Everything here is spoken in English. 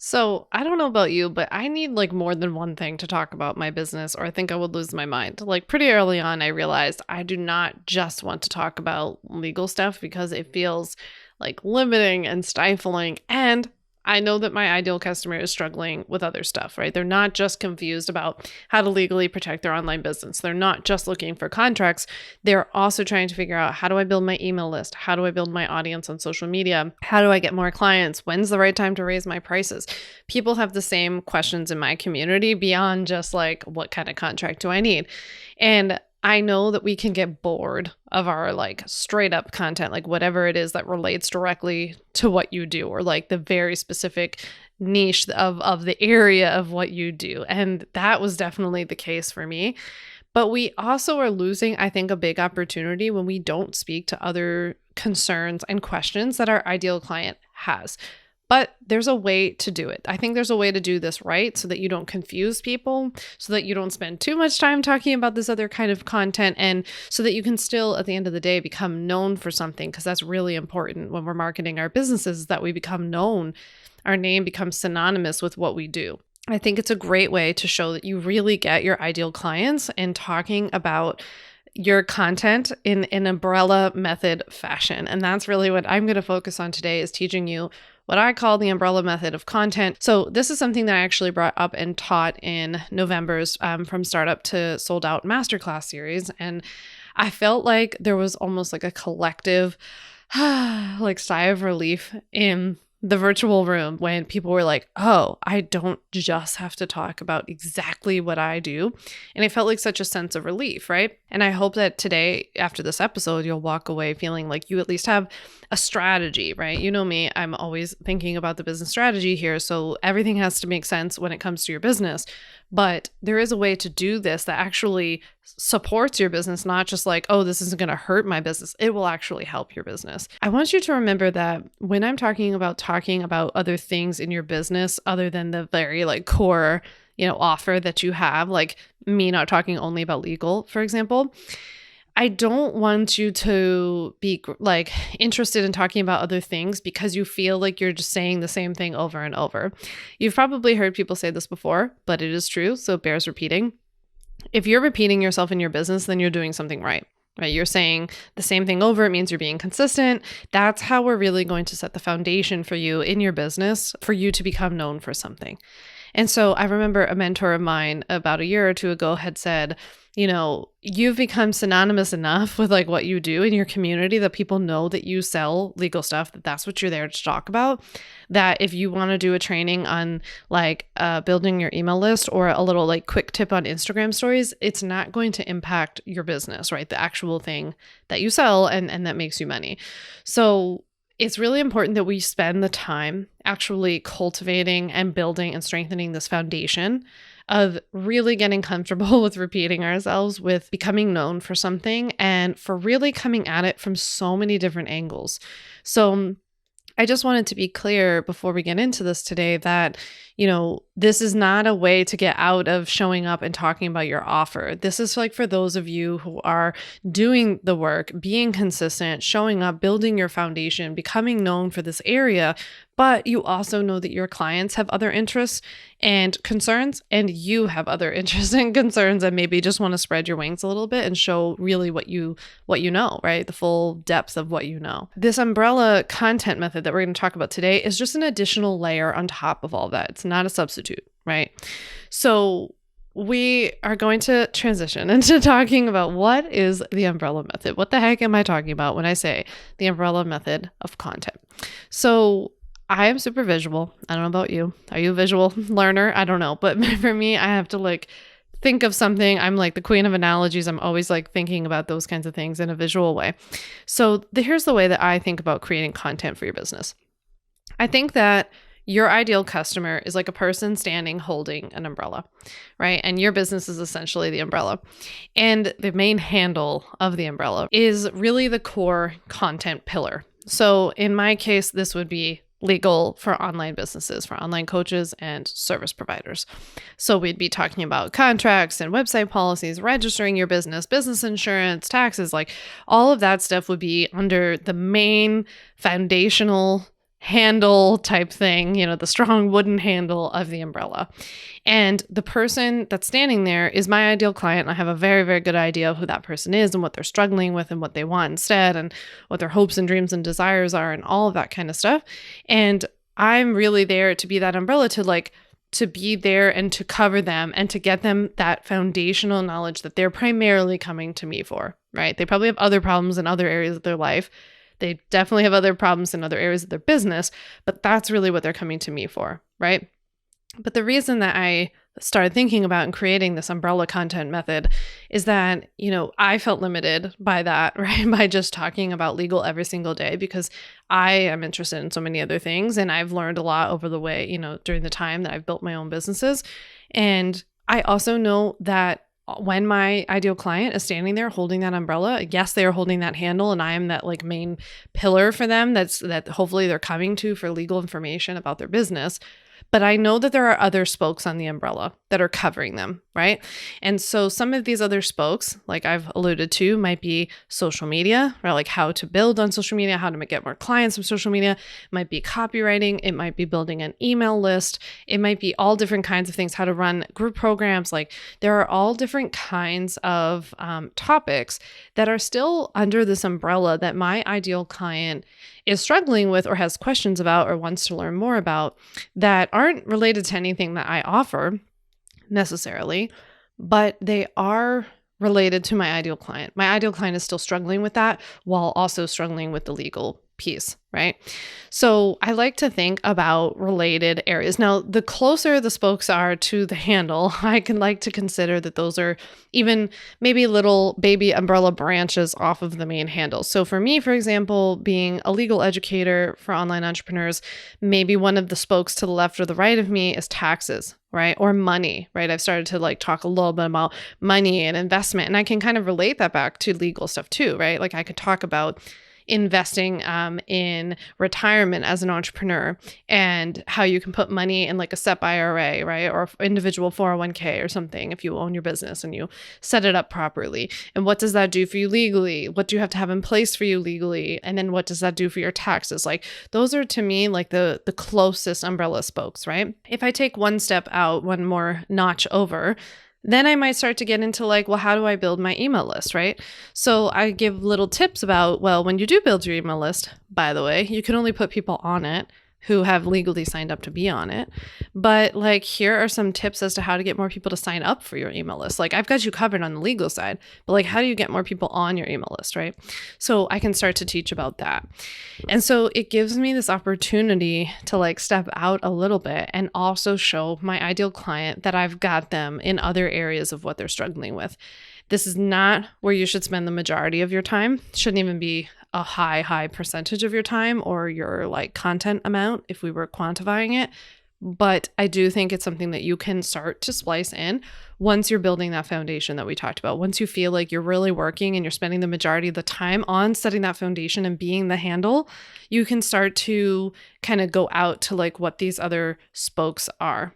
So I don't know about you, but I need like more than one thing to talk about my business, or I think I would lose my mind. Like pretty early on, I realized I do not just want to talk about legal stuff because it feels like limiting and stifling. And I know that my ideal customer is struggling with other stuff, right? They're not just confused about how to legally protect their online business. They're not just looking for contracts. They're also trying to figure out, how do I build my email list? How do I build my audience on social media? How do I get more clients? When's the right time to raise my prices? People have the same questions in my community beyond just like, what kind of contract do I need? And I know that we can get bored of our like straight up content, like whatever it is that relates directly to what you do, or like the very specific niche of the area of what you do. And that was definitely the case for me. But we also are losing, I think, a big opportunity when we don't speak to other concerns and questions that our ideal client has. But there's a way to do it. I think there's a way to do this right so that you don't confuse people, so that you don't spend too much time talking about this other kind of content, and so that you can still, at the end of the day, become known for something, because that's really important when we're marketing our businesses, is that we become known. Our name becomes synonymous with what we do. I think it's a great way to show that you really get your ideal clients in talking about your content in an umbrella method fashion. And that's really what I'm going to focus on today, is teaching you what I call the umbrella method of content. So this is something that I actually brought up and taught in November's From Startup to Sold Out Masterclass series. And I felt like there was almost like a collective like sigh of relief in the virtual room when people were like, oh, I don't just have to talk about exactly what I do. And it felt like such a sense of relief, right? And I hope that today, after this episode, you'll walk away feeling like you at least have a strategy, right? You know me, I'm always thinking about the business strategy here. So everything has to make sense when it comes to your business. But there is a way to do this that actually supports your business, not just like, oh, this isn't going to hurt my business. It will actually help your business. I want you to remember that when I'm talking about other things in your business, other than the very like core, offer that you have, like me not talking only about legal, for example, I don't want you to be like interested in talking about other things because you feel like you're just saying the same thing over and over. You've probably heard people say this before, but it is true, so it bears repeating. If you're repeating yourself in your business, then you're doing something right? You're saying the same thing over. It means you're being consistent. That's how we're really going to set the foundation for you in your business, for you to become known for something. And so I remember a mentor of mine about a year or two ago had said, you've become synonymous enough with like what you do in your community that people know that you sell legal stuff, that that's what you're there to talk about, that if you want to do a training on like building your email list, or a little like quick tip on Instagram stories, it's not going to impact your business, right? The actual thing that you sell and that makes you money. So it's really important that we spend the time actually cultivating and building and strengthening this foundation of really getting comfortable with repeating ourselves, with becoming known for something, and for really coming at it from so many different angles. So I just wanted to be clear before we get into this today that, this is not a way to get out of showing up and talking about your offer. This is like for those of you who are doing the work, being consistent, showing up, building your foundation, becoming known for this area, but you also know that your clients have other interests and concerns, and you have other interests and concerns, and maybe just want to spread your wings a little bit and show really what you know, right? The full depth of what you know. This umbrella content method that we're going to talk about today is just an additional layer on top of all that. It's not a substitute, right? So we are going to transition into talking about what is the umbrella method. What the heck am I talking about when I say the umbrella method of content? So I am super visual. I don't know about you. Are you a visual learner? I don't know. But for me, I have to like think of something. I'm like the queen of analogies. I'm always like thinking about those kinds of things in a visual way. So here's the way that I think about creating content for your business. I think that your ideal customer is like a person standing holding an umbrella, right? And your business is essentially the umbrella. And the main handle of the umbrella is really the core content pillar. So in my case, this would be legal for online businesses, for online coaches and service providers. So we'd be talking about contracts and website policies, registering your business, business insurance, taxes, like all of that stuff would be under the main foundational handle type thing, the strong wooden handle of the umbrella. And the person that's standing there is my ideal client. I have a very, very good idea of who that person is and what they're struggling with and what they want instead and what their hopes and dreams and desires are and all of that kind of stuff. And I'm really there to be that umbrella to be there and to cover them and to get them that foundational knowledge that they're primarily coming to me for, right? They probably have other problems in other areas of their life. They definitely have other problems in other areas of their business, but that's really what they're coming to me for, right? But the reason that I started thinking about and creating this umbrella content method is that, I felt limited by that, right? By just talking about legal every single day, because I am interested in so many other things. And I've learned a lot over the way, during the time that I've built my own businesses. And I also know that when my ideal client is standing there holding that umbrella, yes, they are holding that handle and I am that main pillar for them that hopefully they're coming to for legal information about their business. But I know that there are other spokes on the umbrella that are covering them, right? And so some of these other spokes, like I've alluded to, might be social media, or like how to build on social media, how to get more clients from social media. It might be copywriting. It might be building an email list. It might be all different kinds of things, how to run group programs. Like there are all different kinds of topics that are still under this umbrella that my ideal client is struggling with or has questions about or wants to learn more about that aren't related to anything that I offer necessarily, but they are related to my ideal client. My ideal client is still struggling with that while also struggling with the legal piece, right? So I like to think about related areas. Now, the closer the spokes are to the handle, I can like to consider that those are even maybe little baby umbrella branches off of the main handle. So for me, for example, being a legal educator for online entrepreneurs, maybe one of the spokes to the left or the right of me is taxes, right? Or money, right? I've started to talk a little bit about money and investment, and I can kind of relate that back to legal stuff too, right? Like I could talk about investing in retirement as an entrepreneur and how you can put money in a SEP IRA, right? Or individual 401k or something if you own your business and you set it up properly. And what does that do for you legally? What do you have to have in place for you legally? And then what does that do for your taxes? Those are to me the closest umbrella spokes, right? If I take one step out, one more notch over, then I might start to get into well, how do I build my email list, right? So I give little tips about, well, when you do build your email list, by the way, you can only put people on it who have legally signed up to be on it. But here are some tips as to how to get more people to sign up for your email list. I've got you covered on the legal side, but how do you get more people on your email list, right? So I can start to teach about that. And so it gives me this opportunity to step out a little bit and also show my ideal client that I've got them in other areas of what they're struggling with. This is not where you should spend the majority of your time. It shouldn't even be a high percentage of your time or your content amount if we were quantifying it. But I do think it's something that you can start to splice in once you're building that foundation that we talked about. Once you feel like you're really working and you're spending the majority of the time on setting that foundation and being the handle, you can start to kind of go out to what these other spokes are.